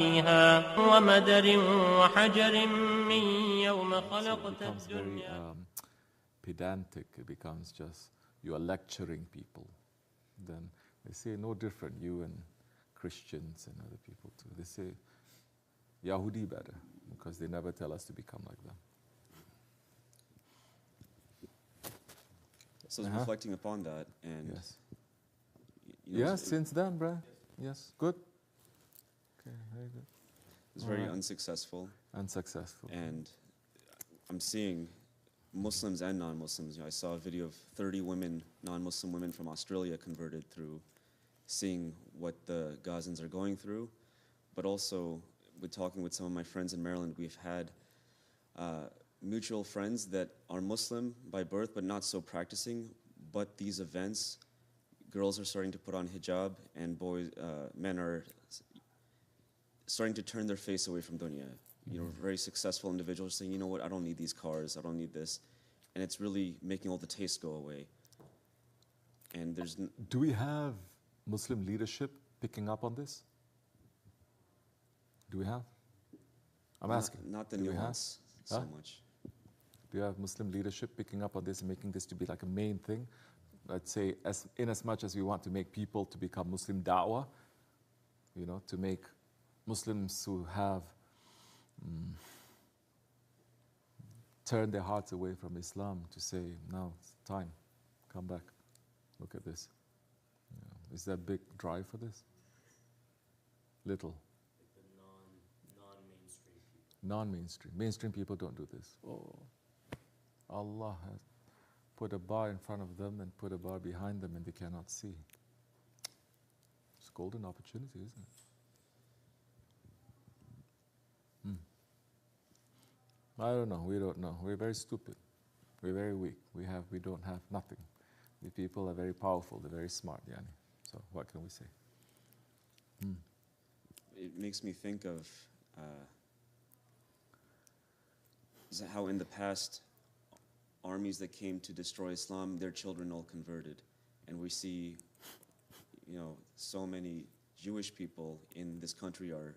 فيها ومدر وحجر من يوم خلقت becomes very الدنيا. pedantic. It becomes just you are lecturing people. Then they say no different, you and Christians and other people too. They say Yahudi better because they never tell us to become like them. So I was reflecting upon that, and Yes. you know, Yes, since then, bruh. Yes, good. Okay, very good. it's very Alright. unsuccessful, Unsuccessful. and I'm seeing Muslims and non-Muslims. You know, I saw a video of 30 women, non-Muslim women from Australia converted through seeing what the Gazans are going through, but also with talking with some of my friends in Maryland, we've had mutual friends that are Muslim by birth but not so practicing, but these events, girls are starting to put on hijab and men are starting to turn their face away from dunya. You know, very successful individuals saying, you know what, I don't need these cars, I don't need this. And it's really making all the taste go away. And there's... Do we have Muslim leadership picking up on this? Do we have? I'm asking. Not the Do we nuance have? so much. Do you have Muslim leadership picking up on this and making this to be like a main thing? Let's say, in as much as we want to make people to become Muslim da'wah, you know, to make Muslims who have turned their hearts away from Islam to say, now it's time, come back, look at this. You know, is there a big drive for this? Little. The non-mainstream people. Non-mainstream. Mainstream people don't do this. Oh, Allah has put a bar in front of them and put a bar behind them and they cannot see. It's a golden opportunity, isn't it? I don't know. We don't know. We're very stupid. We're very weak. We don't have nothing. The people are very powerful. They're very smart, Yani. So what can we say? It makes me think of how in the past, armies that came to destroy Islam, their children all converted. And we see, you know, so many Jewish people in this country are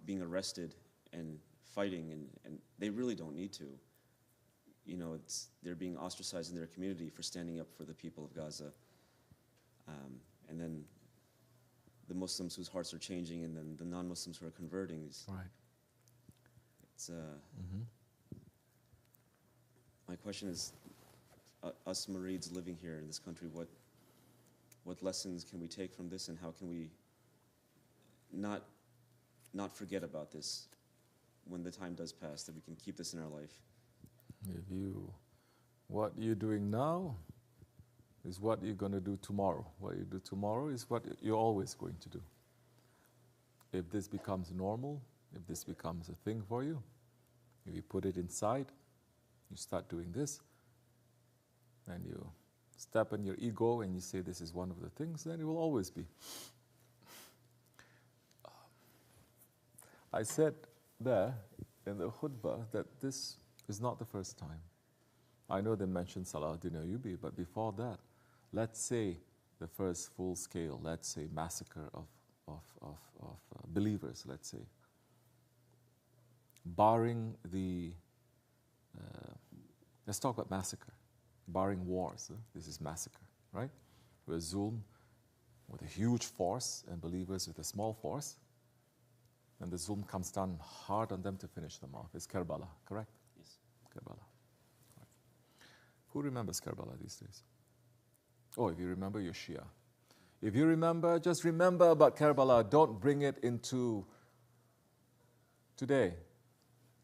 being arrested and fighting, and they really don't need to. You know, they're being ostracized in their community for standing up for the people of Gaza. And then the Muslims whose hearts are changing, and then the non-Muslims who are converting. Right. It's my question is, us Marids living here in this country, what lessons can we take from this, and how can we not forget about this when the time does pass, that we can keep this in our life? What you're doing now is what you're going to do tomorrow. What you do tomorrow is what you're always going to do. If this becomes normal, if this becomes a thing for you, if you put it inside, you start doing this, and you step on your ego and you say this is one of the things, then it will always be. I said there in the khutbah that this is not the first time. I know they mentioned Salahuddin Ayyubi, but before that, let's say the first full-scale, let's say, massacre of believers, let's say, barring the, let's talk about massacre, barring wars. This is massacre, right? Where Zulm with a huge force and believers with a small force, and the Zulm comes down hard on them to finish them off. It's Karbala, correct? Yes. Karbala. Right. Who remembers Karbala these days? Oh, if you remember, you're Shia. If you remember, just remember about Karbala. Don't bring it into today.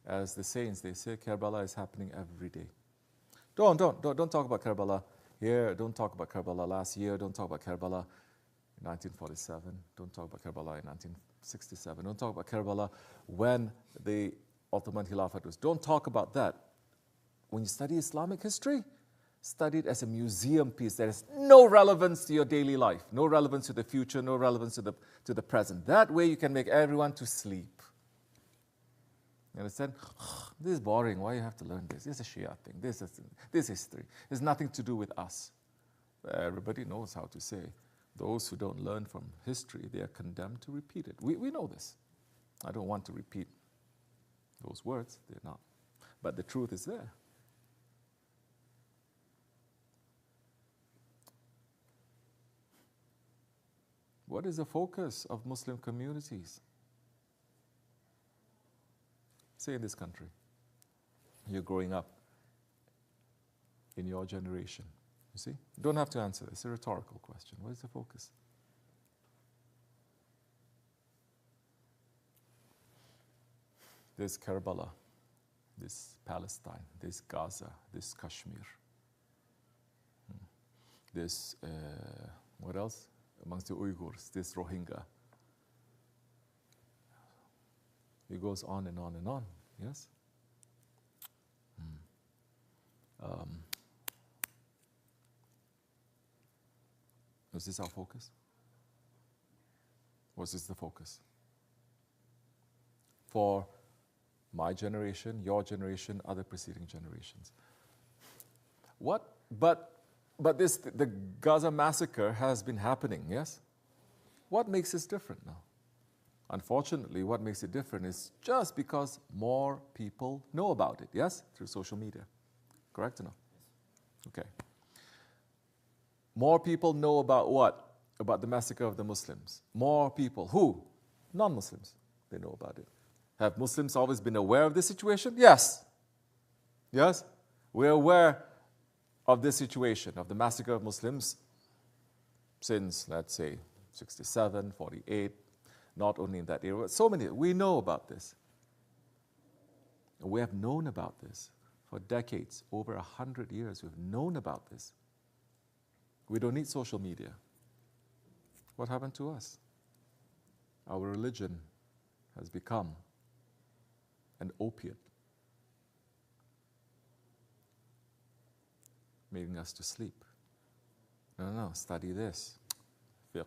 As the saints, they say Karbala is happening every day. Don't talk about Karbala here. Don't talk about Karbala last year. Don't talk about Karbala in 1947. Don't talk about Karbala in 1967. Don't talk about Karbala when the Ottoman Khilafat was. Don't talk about that. When you study Islamic history, study it as a museum piece that has no relevance to your daily life, no relevance to the future, no relevance to the present. That way you can make everyone to sleep. You understand? This is boring. Why you have to learn this? This is a Shia thing. This history. It's nothing to do with us. Everybody knows how to say. Those who don't learn from history, they are condemned to repeat it. We know this. I don't want to repeat those words, they're not. But the truth is there. What is the focus of Muslim communities? Say in this country, you're growing up in your generation. You see? You don't have to answer this. It's a rhetorical question. What is the focus? There's Karbala, there's Palestine, there's Gaza, there's Kashmir. There's, what else? Amongst the Uyghurs, there's Rohingya. It goes on and on and on, yes? Was this our focus? Was this the focus? For my generation, your generation, other preceding generations. What? But the Gaza massacre has been happening, yes? What makes this different now? Unfortunately, what makes it different is just because more people know about it, yes? Through social media. Correct or no? Okay. More people know about what? About the massacre of the Muslims. More people. Who? Non-Muslims. They know about it. Have Muslims always been aware of this situation? Yes. Yes? We're aware of this situation, of the massacre of Muslims, since, let's say, 67, 48, not only in that era, but so many. We know about this. We have known about this for decades, over 100 years. We've known about this. We don't need social media. What happened to us? Our religion has become an opiate, making us to sleep. No, study this. Fiqh,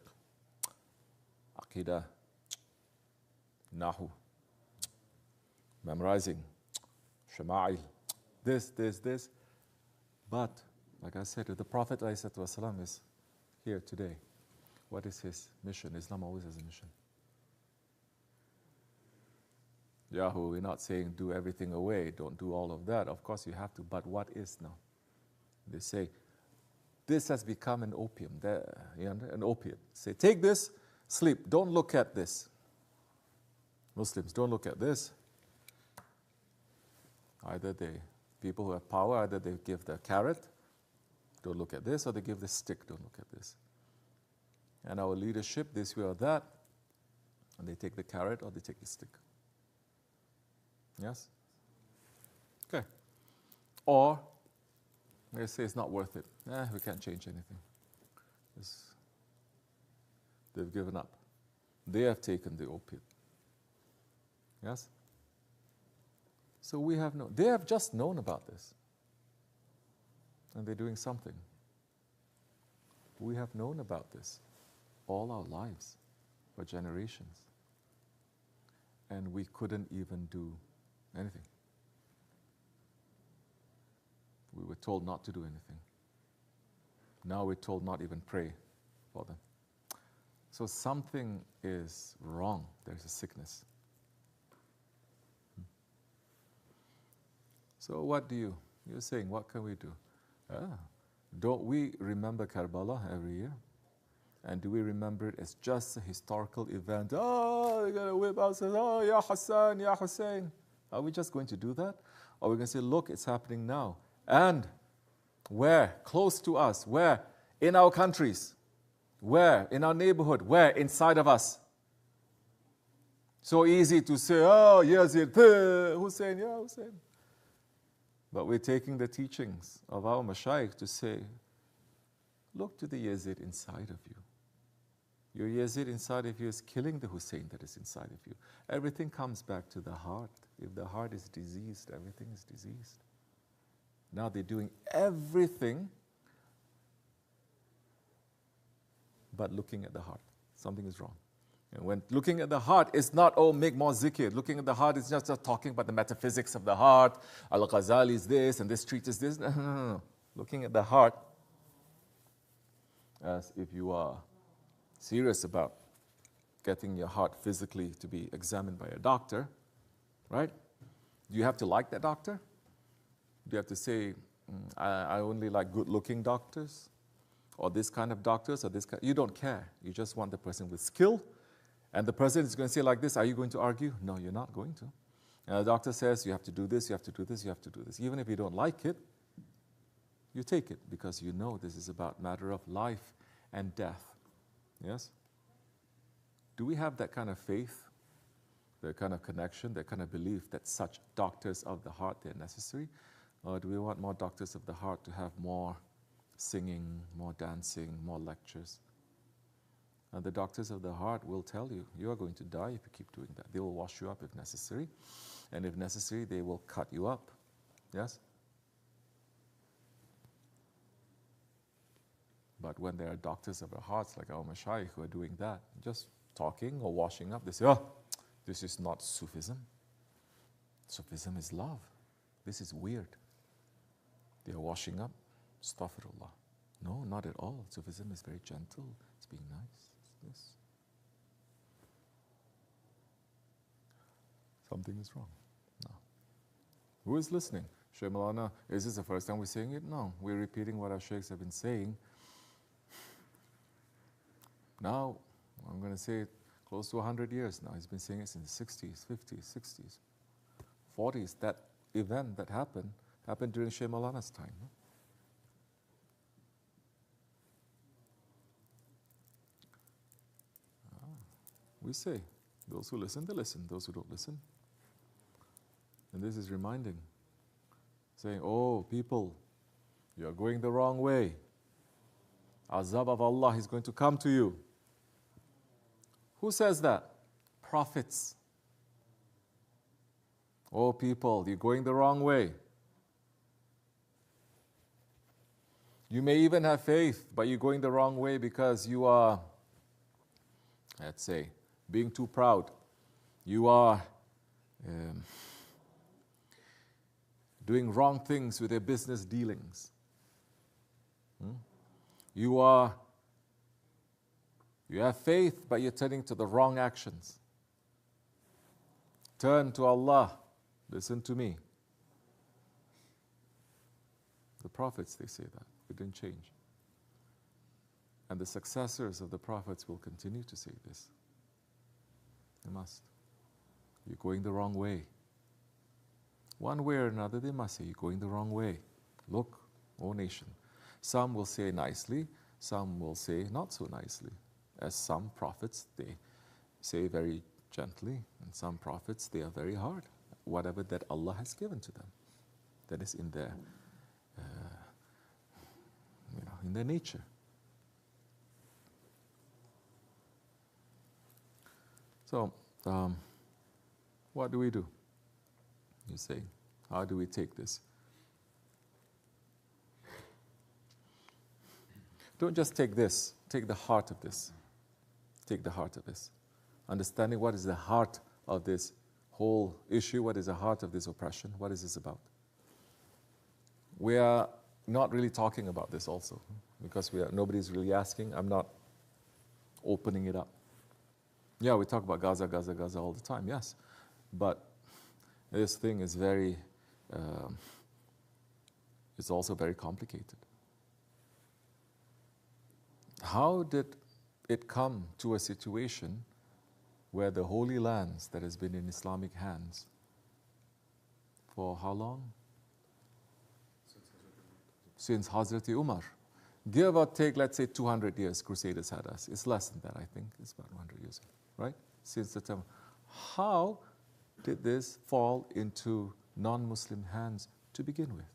Aqidah, Nahu, memorizing, Shama'il, this. But, like I said, if the Prophet ﷺ is here today, what is his mission? Islam always has a mission. Yahoo, we're not saying do everything away, don't do all of that. Of course you have to, but what is now? They say, this has become an opium, an opiate. Say, take this, sleep, don't look at this. Muslims, don't look at this. Either people who have power, either they give the carrot, don't look at this, or they give the stick, don't look at this. And our leadership, this way or that, and they take the carrot or they take the stick. Yes? Okay. Or they say it's not worth it. We can't change anything. They've given up. They have taken the opiate. Yes? So we have known. They have just known about this. And they're doing something. We have known about this all our lives, for generations. And we couldn't even do anything. We were told not to do anything. Now we're told not even pray for them. So something is wrong. There's a sickness. So what do you're saying, what can we do? Don't we remember Karbala every year? And do we remember it as just a historical event? Oh, they're going to whip us, oh, Ya Hassan, Ya Hussein. Are we just going to do that? Or are we going to say, look, it's happening now. And where? Close to us. Where? In our countries. Where? In our neighborhood. Where? Inside of us. So easy to say, oh, Yazid, Hussein, Ya Hussein. But we're taking the teachings of our mashayikh to say, look to the Yazid inside of you. Your Yazid inside of you is killing the Hussein that is inside of you. Everything comes back to the heart. If the heart is diseased, everything is diseased. Now they're doing everything but looking at the heart. Something is wrong. And when looking at the heart is not, oh, make more zikr. Looking at the heart is just talking about the metaphysics of the heart. Al-Ghazali is this and this treatise is this. No. Looking at the heart as if you are serious about getting your heart physically to be examined by a doctor, right? Do you have to like that doctor? Do you have to say, I only like good-looking doctors, or this kind of doctors, or this kind? You don't care. You just want the person with skill, and the person is going to say like this, are you going to argue? No, you're not going to. And the doctor says, you have to do this, you have to do this, you have to do this. Even if you don't like it, you take it, because you know this is about matter of life and death. Yes? Do we have that kind of faith, that kind of connection, that kind of belief that such doctors of the heart, they're necessary? Or do we want more doctors of the heart to have more singing, more dancing, more lectures? And the doctors of the heart will tell you, you are going to die if you keep doing that. They will wash you up if necessary. And if necessary, they will cut you up. Yes? But when there are doctors of our hearts, like our mashayikh, who are doing that, just talking or washing up, they say, oh, this is not Sufism. Sufism is love. This is weird. They are washing up. Astaghfirullah. No, not at all. Sufism is very gentle. It's being nice. It's this. Something is wrong. No. Who is listening? Shaykh Maulana, is this the first time we're saying it? No. We're repeating what our shaykhs have been saying. Now, I'm going to say it close to 100 years now. He's been saying it since the 60s, 50s, 60s, 40s. That event that happened during Shaykh Maulana's time. No? We say, those who listen, they listen. Those who don't listen. And this is reminding, saying, oh, people, you are going the wrong way. Azab of Allah is going to come to you. Who says that? Prophets. Oh, people, you're going the wrong way. You may even have faith, but you're going the wrong way because you are, let's say, being too proud. You are doing wrong things with your business dealings. You have faith, but you're turning to the wrong actions. Turn to Allah. Listen to me. The prophets, they say that. It didn't change. And the successors of the prophets will continue to say this. They must. You're going the wrong way. One way or another, they must say, you're going the wrong way. Look, O nation. Some will say nicely, some will say not so nicely. As some prophets, they say very gently, and some prophets, they are very hard. Whatever that Allah has given to them, that is in their, in their nature. So, what do we do? You say, how do we take this? Don't just take this, take the heart of this. Take the heart of this. Understanding what is the heart of this whole issue, what is the heart of this oppression, what is this about? We are not really talking about this also, because nobody's really asking. I'm not opening it up. Yeah, we talk about Gaza, Gaza, Gaza all the time, yes. But this thing is very, it's also very complicated. How did it come to a situation where the Holy Lands that has been in Islamic hands for how long? Since Hazrat Umar. Give or take, let's say 200 years Crusaders had us. It's less than that, I think. It's about 100 years, right? Since the time. How did this fall into non-Muslim hands to begin with?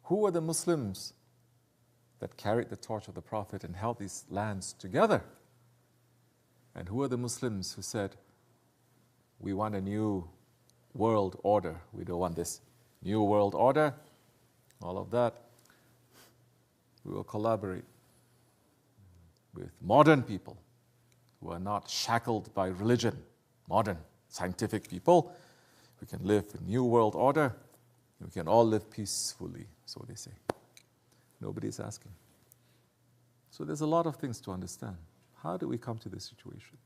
Who were the Muslims that carried the torch of the Prophet and held these lands together? And who are the Muslims who said, we want a new world order. We don't want this new world order. All of that. We will collaborate with modern people who are not shackled by religion. Modern, scientific people. We can live in new world order. We can all live peacefully, so they say. Nobody is asking. So there's a lot of things to understand. How do we come to this situation?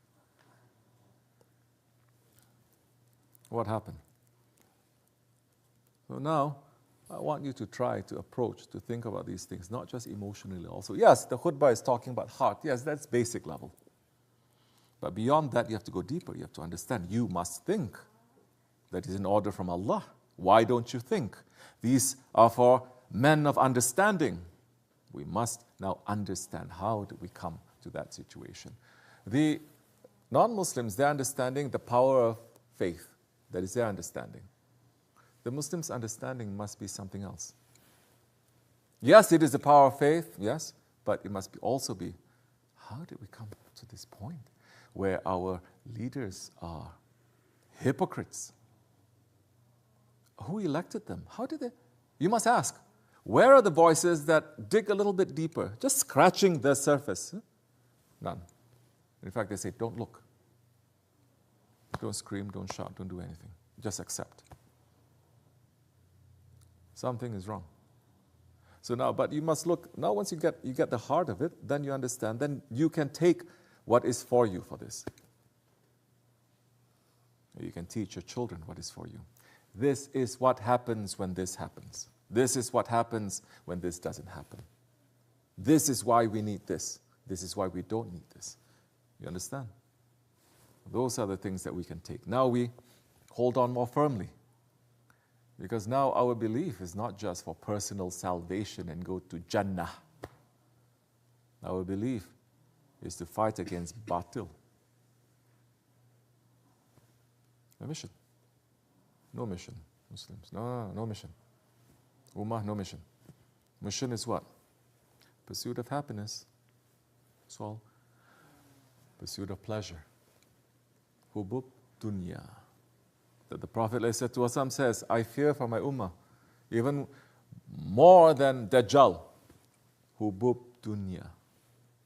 What happened? So now, I want you to try to approach, to think about these things, not just emotionally also. Yes, the khutbah is talking about heart. Yes, that's basic level. But beyond that, you have to go deeper. You have to understand. You must think. That is an order from Allah. Why don't you think? These are for men of understanding. We must now understand how do we come to that situation. The non-Muslims, they're understanding the power of faith. That is their understanding. The Muslims' understanding must be something else. Yes, it is the power of faith, yes, but it must also be, how did we come to this point where our leaders are hypocrites? Who elected them? How did they? You must ask, where are the voices that dig a little bit deeper, just scratching the surface? None. In fact, they say, don't look. Don't scream, don't shout, don't do anything. Just accept. Something is wrong. So now, but you must look, now once you get the heart of it, then you understand, then you can take what is for you for this. You can teach your children what is for you. This is what happens when this happens. This is what happens when this doesn't happen. This is why we need this. This is why we don't need this. You understand? Those are the things that we can take. Now we hold on more firmly. Because now our belief is not just for personal salvation and go to Jannah. Our belief is to fight against batil. A mission. No mission, Muslims. No mission. Ummah, no mission. Mission is what? Pursuit of happiness. That's all. Pursuit of pleasure. Hubub dunya. That the Prophet ﷺ says, I fear for my ummah, even more than Dajjal. Hubub dunya.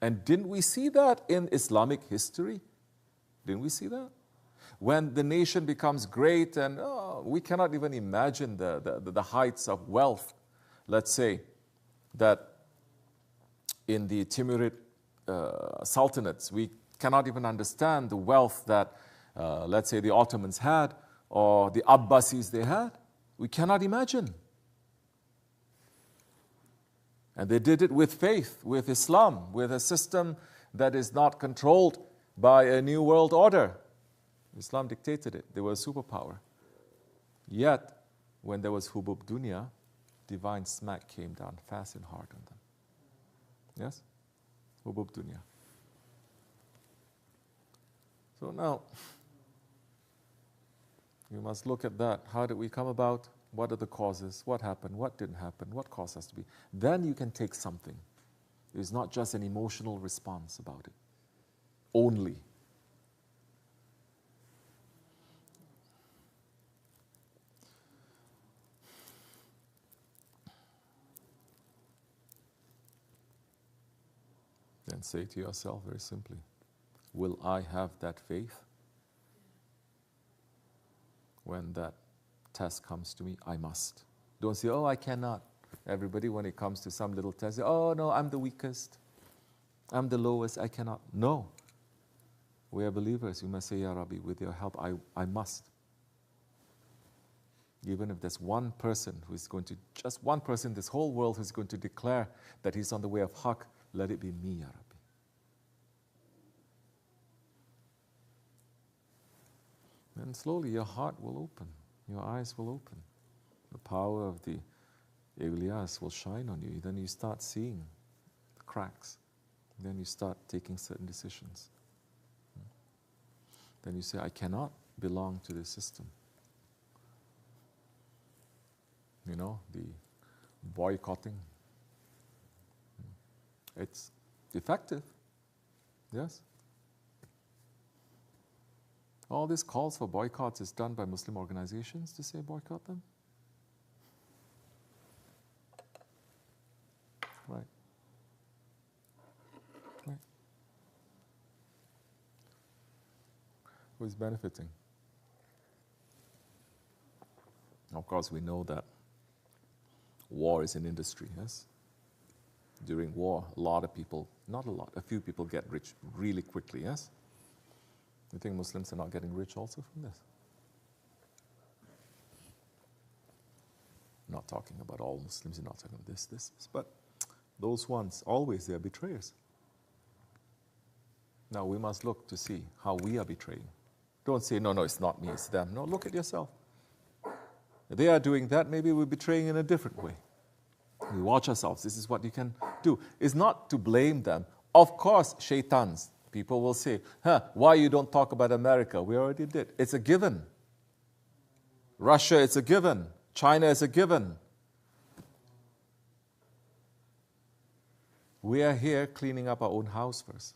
And didn't we see that in Islamic history? Didn't we see that? When the nation becomes great and we cannot even imagine the heights of wealth. Let's say that in the Timurid sultanates, we cannot even understand the wealth that, let's say, the Ottomans had or the Abbasis they had. We cannot imagine. And they did it with faith, with Islam, with a system that is not controlled by a new world order. Islam dictated it. They were a superpower. Yet, when there was hubub dunya, divine smack came down fast and hard on them. Yes? Hubub dunya. So now, you must look at that. How did we come about? What are the causes? What happened? What didn't happen? What caused us to be? Then you can take something. It's not just an emotional response about it. Only. Then say to yourself very simply, will I have that faith? When that test comes to me, I must. Don't say, oh, I cannot. Everybody, when it comes to some little test, say, oh, no, I'm the weakest. I'm the lowest, I cannot. No. We are believers. You must say, Ya Rabbi, with your help, I must. Even if there's one person who is going to, just one person in this whole world who's going to declare that he's on the way of haqq, let it be me, Ya Rabbi. And slowly your heart will open, your eyes will open. The power of the awliyas will shine on you. Then you start seeing the cracks. Then you start taking certain decisions. Then you say, I cannot belong to this system. You know, the boycotting. It's effective, yes. All these calls for boycotts is done by Muslim organizations to say boycott them. Right. Right. Who is benefiting? Of course, we know that war is an industry, yes? During war, a lot of people, not a lot, a few people get rich really quickly, yes? You think Muslims are not getting rich also from this? I'm not talking about all Muslims, you're not talking about this, but those ones, always they are betrayers. Now we must look to see how we are betraying. Don't say, no, it's not me, it's them. No, look at yourself. If they are doing that, maybe we're betraying in a different way. We watch ourselves. This is what you can do. It's not to blame them. Of course, shaitans, people will say, why you don't talk about America? We already did. It's a given. Russia, it's a given. China is a given. We are here cleaning up our own house first.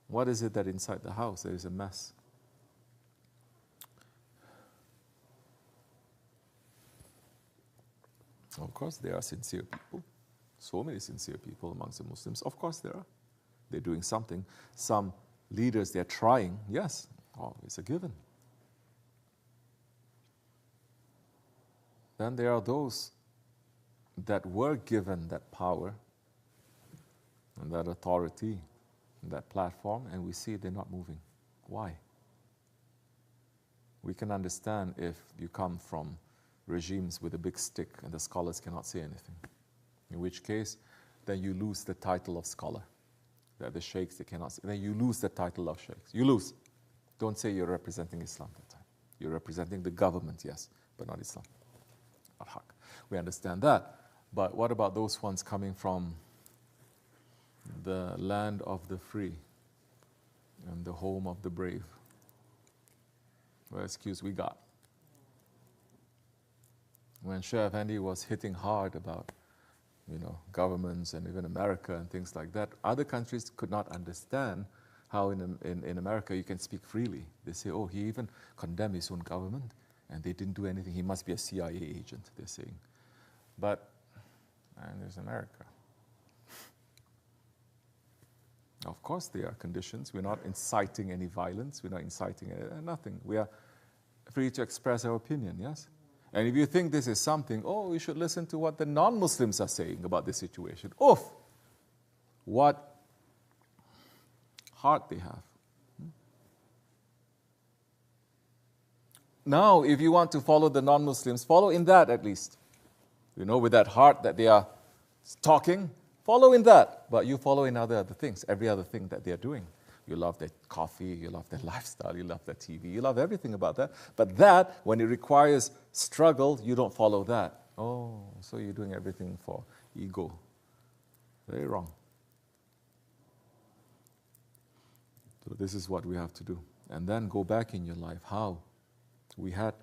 What is it that inside the house there is a mess? Of course, there are sincere people. So many sincere people amongst the Muslims. Of course, there are. They're doing something. Some leaders, they're trying. Yes, it's a given. Then there are those that were given that power and that authority and that platform, and we see they're not moving. Why? We can understand if you come from regimes with a big stick and the scholars cannot say anything. In which case, then you lose the title of scholar. That the sheikhs, they cannot say. Then you lose the title of sheikhs. You lose. Don't say you're representing Islam that time. You're representing the government, yes, but not Islam. Al-Haq. We understand that. But what about those ones coming from the land of the free and the home of the brave? What excuse we got? When Shaykh Effendi was hitting hard about, governments and even America and things like that, other countries could not understand how in America you can speak freely. They say, he even condemned his own government and they didn't do anything. He must be a CIA agent, they're saying. But, there's America. Of course there are conditions. We're not inciting any violence. We're not inciting nothing. We are free to express our opinion, yes? And if you think this is something, you should listen to what the non-Muslims are saying about this situation. What heart they have. Now, if you want to follow the non-Muslims, follow in that at least. With that heart that they are talking, follow in that. But you follow in other things, every other thing that they are doing. You love their coffee, you love their lifestyle, you love their TV, you love everything about that. But that, when it requires struggle, you don't follow that. So you're doing everything for ego. Very wrong. So this is what we have to do. And then go back in your life how we had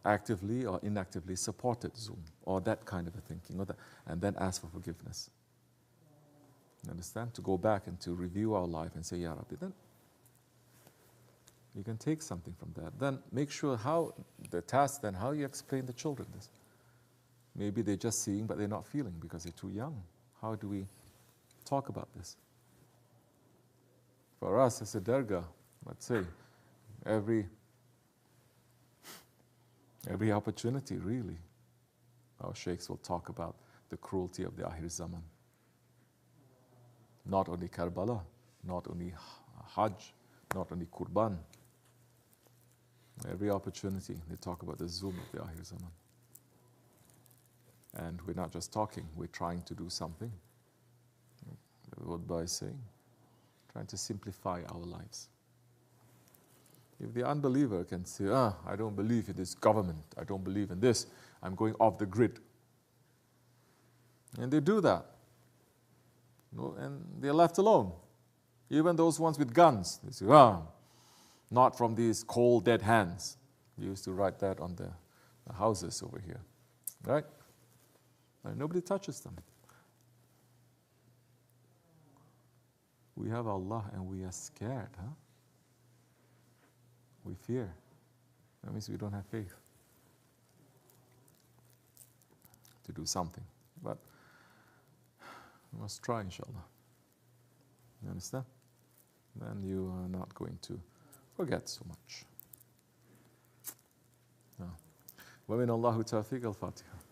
actively or inactively supported Zoom or that kind of a thinking, and then ask for forgiveness. You understand? To go back and to review our life and say, Ya Rabbi, then you can take something from that. Then make sure how you explain the children this. Maybe they're just seeing but they're not feeling because they're too young. How do we talk about this? For us as a dargah, let's say, every opportunity really, our sheikhs will talk about the cruelty of the Ahir Zaman. Not only Karbala, not only Hajj, not only Qurban. Every opportunity, they talk about the Zoom of the Ahir Zaman. And we're not just talking, we're trying to do something. What by saying? Trying to simplify our lives. If the unbeliever can say, I don't believe in this government, I don't believe in this, I'm going off the grid. And they do that. And they're left alone. Even those ones with guns, they say, not from these cold, dead hands. They used to write that on the houses over here, right? And nobody touches them. We have Allah and we are scared, We fear. That means we don't have faith to do something. But we must try, inshallah. You understand? Then you are not going to forget so much. وَمِنَ اللَّهُ تَوْفِيقَ الْفَاتِحَةِ